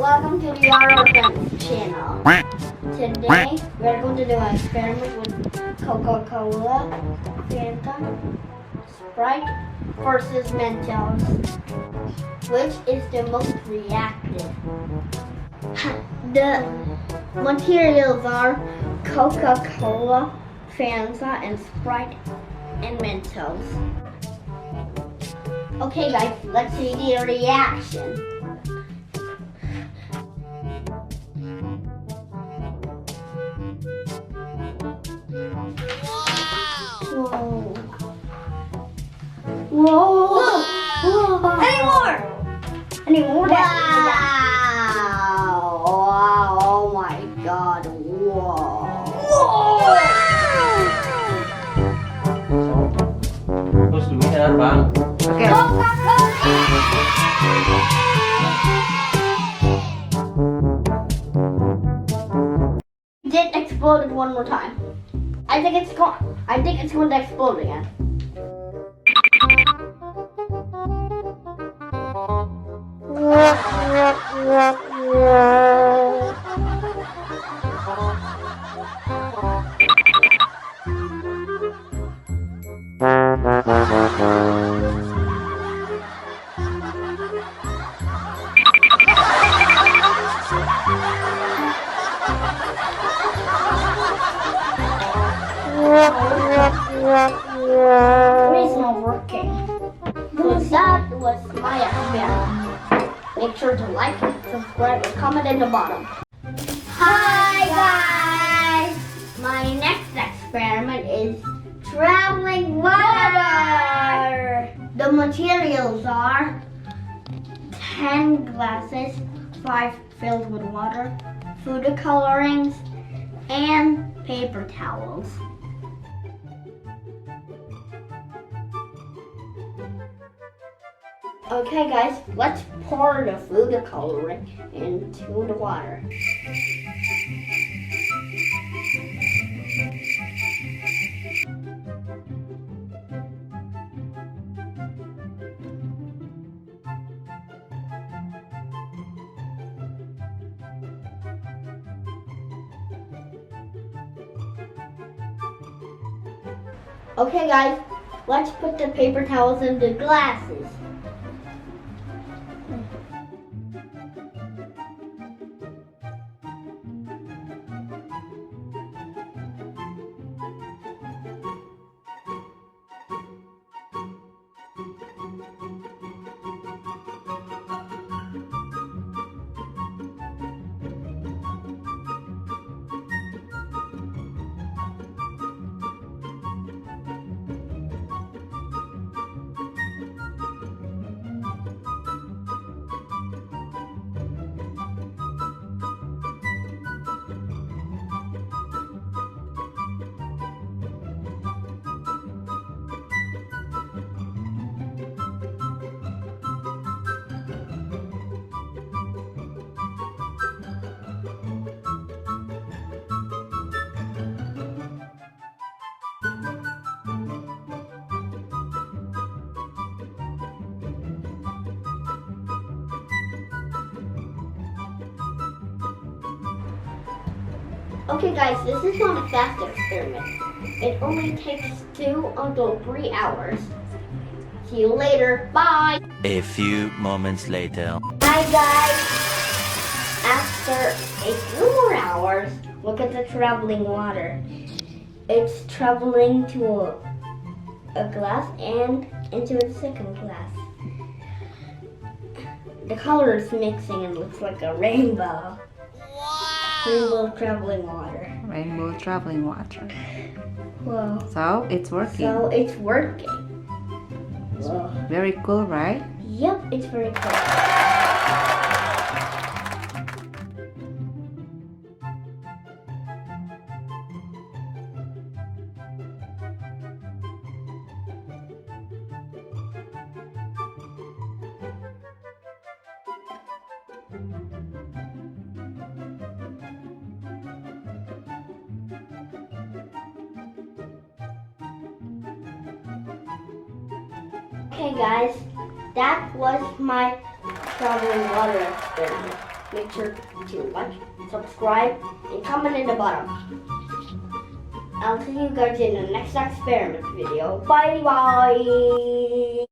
welcome to the Raffasya channel. Today we're going to do an experiment with Coca-Cola, Fanta, Sprite versus Mentos. Which is the most reactive? The materials are Coca-Cola, Fanta, and Sprite, and Mentos. Okay guys, let's see the reaction. Whoa. Whoa. Whoa. Any more? Wow. Wow. Oh my god. Whoa. Whoa. Terus duitnya bang. Oke. It exploded one more time. I think it's going to explode again. It's not working. So that was my experiment. Make sure to like, subscribe, and comment in the bottom. Hi guys! My next experiment is traveling water. The materials are 10 glasses, 5 filled with water, food colorings, and paper towels. Okay guys, let's pour the food coloring into the water. Okay guys, let's put the paper towels in the glasses. Okay guys, this is not a fast experiment. It only takes 2 until 3 hours. See you later. Bye! A few moments later. Hi guys! After a few more hours, look at the traveling water. It's traveling to a glass and into a second glass. The color is mixing and looks like a rainbow. Rainbow traveling water. Rainbow traveling water. Whoa. So it's working. So it's working. Whoa. Very cool, right? Yep, it's very cool. Okay guys, that was my traveling water experiment. make sure to like, subscribe, and comment in the bottom. I'll see you guys in the next experiment video. Bye bye!